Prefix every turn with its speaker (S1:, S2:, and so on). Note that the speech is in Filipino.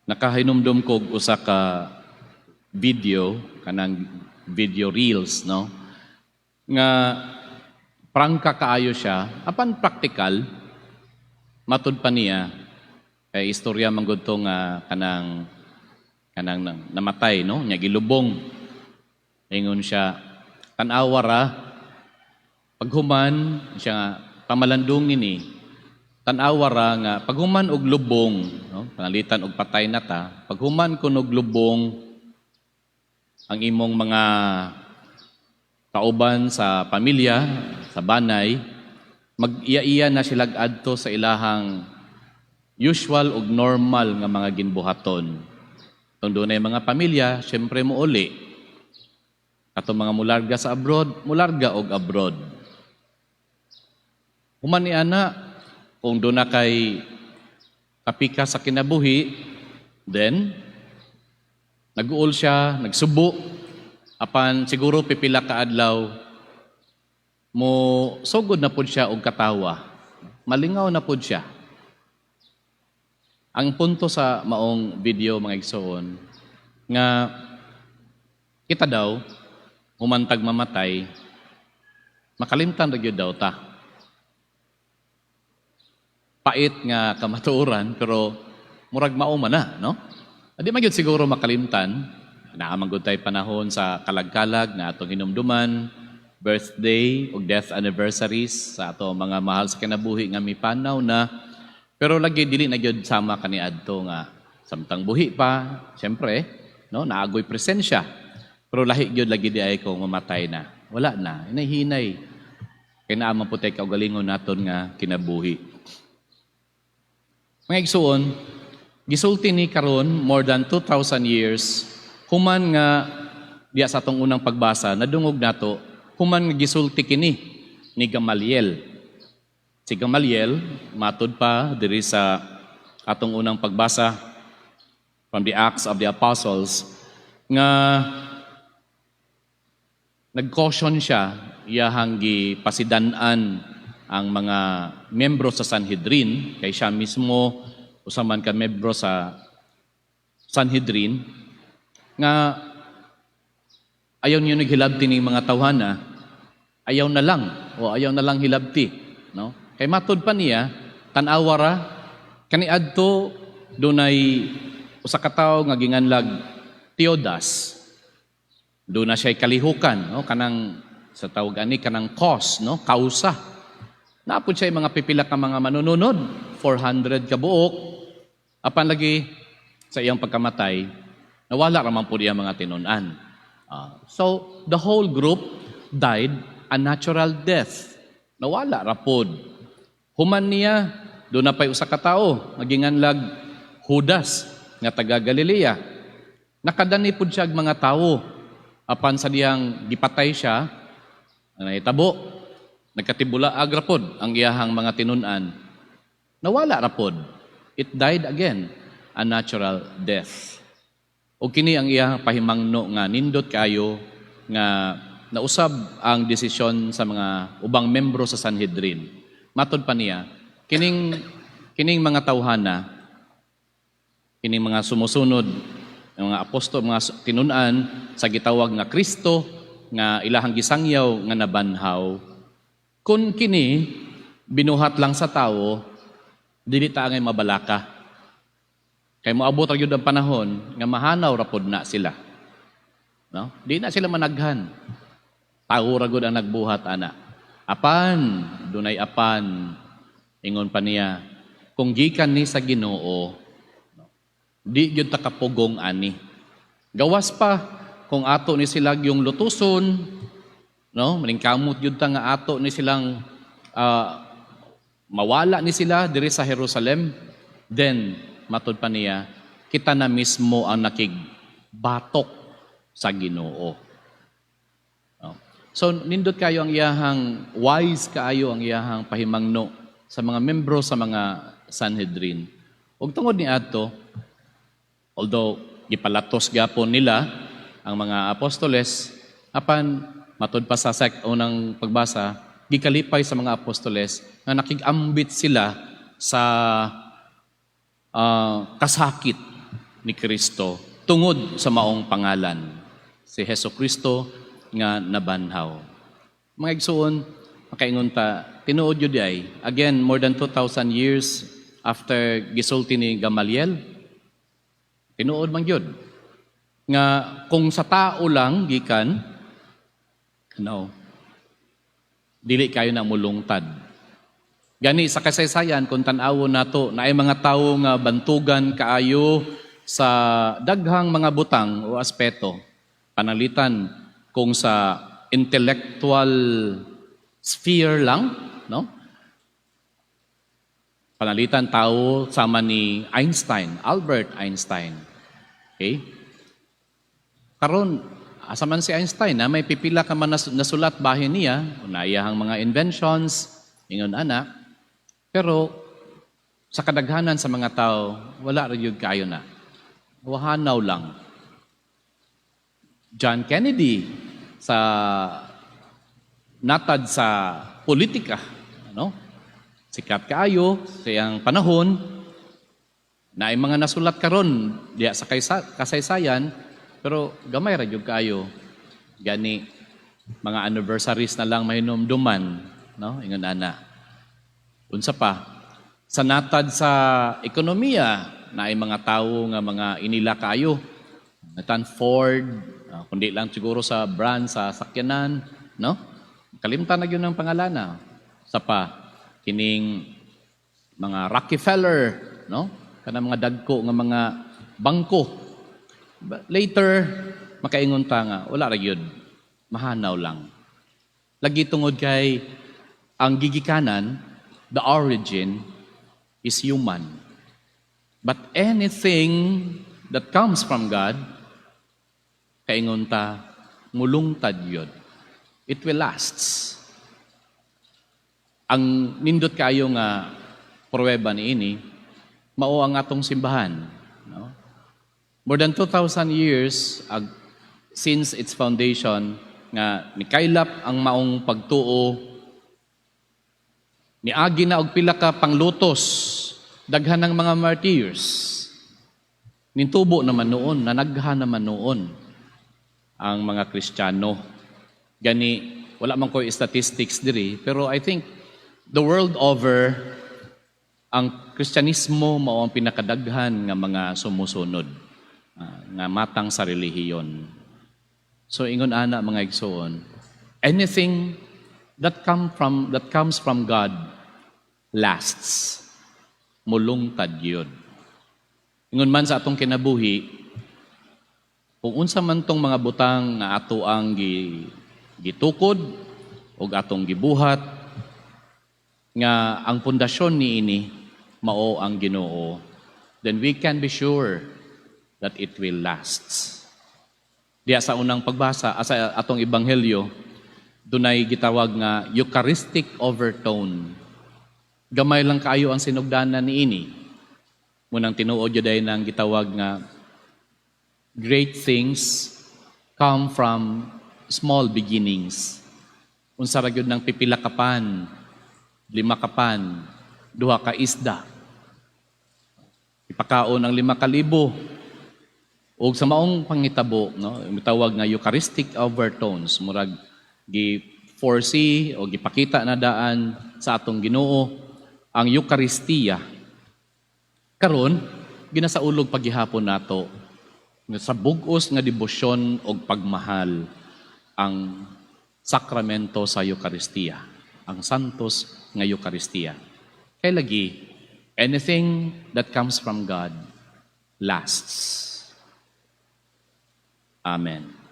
S1: nakahinumdum kog usa ka video kanang video reels no nga prangka kaayo siya apan practical matud pa niya kay istorya man gud to nga kanang namatay no nya gilubong ingon siya tan-awa ra paghuman siya nga pamalandong ni tan-awa ra nga paghuman og lubong no pangalitan og patay na ta paghuman kun og lubong ang imong mga kauban sa pamilya sa banay mag-iya-iya na sila adto sa ilahang usual ug normal nga mga ginbuhaton tong dunay mga pamilya syempre mo uli katong mga mularga sa abroad mularga og abroad human ni ana kung doon na kay kapika sa kinabuhi, then, nag-uol siya, nagsubo, apan siguro pipila ka adlaw, mo sugod na pud siya og katawa. Malingaw na pud siya. Ang punto sa maong video mga igsoon, nga kita daw, humantag mamatay, makalimtan ra gyud daw ta. Pait nga kamatuoran pero murag mao man na no adi man gyud siguro makalimtan naa man gud tay panahon sa kalag-kalag na atong hinumduman birthday ug death anniversaries sa ato mga mahal sa kinabuhi nga mipanaw na pero lagi dili na gyud sama kaniadto nga samtang buhi pa syempre no naagoy presensya pero lahi gyud lagi di ay kung mamatay na wala na hinay kay naa man pud tay kaugalingon naton nga kinabuhi. Mga igsuon, gisulti ni karon more than 2,000 years, human nga diya sa atong unang pagbasa, nadungog nato, human nga gisulti kini ni Gamaliel. Si Gamaliel, matud pa diri sa atong unang pagbasa from the Acts of the Apostles, nga nag-caution siya, iyahang gipasidan-an ang mga membro sa Sanhedrin, kay siya mismo usaman ka membro sa Sanhedrin, nga ayaw niyo naghilabti ng mga tawhana, ayaw na lang hilabti. No? Kay matud pa niya, tan-awa ra, kaniadto dunay usa ka tawo nga ginganlag Teodas. Doon na siya'y kalihukan, no? Kanang sa tawag ani kanang cause, no? Kausa. Naapod siya mga pipila ka mga manununod, 400 ka buok, apan lagi sa iyang pagkamatay, nawala raman po iyang mga tinunan. So, the whole group died a natural death. Nawala rapod. Human niya, doon na pa'y usa ka tao, naginganlag Judas, nga taga Galilea. Nakadani po siya mga tao, apan sa diyang gipatay siya, naitabo, nagkatibula agrapod ang iyahang mga tinunan. Nawala rapod. It died again, a natural death. O kini ang iyahang pahimangno nga nindot kayo nga nausab ang desisyon sa mga ubang membro sa Sanhedrin. Matod pa niya, kining mga tawhana, kining mga sumusunod, mga apostol, mga tinunan sa gitawag nga Kristo, nga ilahang gisangyaw nga nabanhaw, kung kini, binuhat lang sa tao, dili ta ngay mabalaka. Kay moabot ra gyud ang panahon nga mahanaw ra pod na sila. No? Di na sila managhan. Tao ra gud ang nagbuhat ana. Apan, dunay apan ingon pa niya, kung gikan ni sa Ginoo, di gyud ta kapugong ani. Gawas pa kung ato ni sila yung lutuson, no, maningkamot yun ta nga ato ni silang mawala ni sila diri sa Jerusalem, then matud pa niya kita na mismo ang nakigbatok sa Ginoo. No? So nindot kayo ang iyahang wise kaayo ang iyahang pahimangno sa mga membro sa mga Sanhedrin. Ug tungod ni adto, although gipalatos gyapon nila ang mga apostoles, apan matud pa sa unang pagbasa, gikalipay sa mga apostoles na nakigambit sila sa kasakit ni Kristo tungod sa maong pangalan, si Heso Kristo nga nabanhaw. Mga igsoon, makaingon ta, tinuod yun ay, again, more than 2,000 years after gisulti ni Gamaliel, tinuod man yun. Nga kung sa tao lang, gikan, dili kayo na mulungtad. Gani sa kasaysayan, kung tanawon nato na ay mga tao nga bantugan kaayo sa daghang mga butang o aspeto, panalitan kung sa intellectual sphere lang, no? Panalitan tao sama ni Einstein, Albert Einstein. Okay? Karon, asa man si Einstein, na may pipila ka man nasulat bahin niya, unayahang mga inventions, ingon ana, pero sa kadaghanan sa mga tao, wala rin yun kayo na. Wahanaw lang. John Kennedy, sa natad sa politika, sikat kaayo sa iyang panahon, na ay mga nasulat karon diya sa kasaysayan, pero gamay ra gyud kaayo. Gani mga anniversaries na lang mahinumduman, ingon ana. Unsa pa, sa natad sa ekonomiya, na ay mga tawo nga mga inila kayo. Nathan Ford, kundi lang siguro sa brand sa sakyanan, kalimtan na yun ang pangalana. Sa pa, kining mga Rockefeller, kanang mga dagko nga mga bangko. But later, makaingon ta nga, wala ra gyud, mahanaw lang. Lagi tungod kay ang gigikanan, the origin is human. But anything that comes from God, kaingon ta, mulungtad yun. It will last. Ang nindot kayo nga pruweba ni ini, mao ang atong simbahan. More than 2,000 years since its foundation, nga nikaylap ang maong pagtuo, niagi na og pila ka panglutos, daghan ng mga martyrs. Nintubo naman noon, nanaghan naman noon ang mga Kristiyano. Gani, wala man ko statistics diri, pero I think the world over, ang Kristyanismo mao ang pinakadaghan nga mga sumusunod, nga matang sa relihiyon. So ingon ana mga igsoon, anything that comes from God lasts. Mulungtad yun. Ingon man sa atong kinabuhi, kung unsa man tong mga butang nga ato ang gitukod o atong gibuhat, nga ang pundasyon ni ini mao ang Ginoo, then we can be sure that it will last. Diya sa unang pagbasa, sa atong ebanghelyo, dunay gitawag nga Eucharistic overtone. Gamay lang kaayo ang sinugdanan ni ini. Munang tinuod yun dahil ng gitawag nga great things come from small beginnings. Unsa ra gyud ng pipila ka pan, 5 ka pan, 2 ka isda. Ipakaon ang 5,000. O sa maong pangitabo, mitawag nga Eucharistic overtones, murag gi-foresee o gipakita na daan sa atong Ginoo ang Eucharistia. Karon, ginasaulog paghihapon nato sa bug-os nga debosyon o pagmahal ang sakramento sa Eucharistia, ang santos nga Eucharistia. Kay lagi, anything that comes from God lasts. Amen.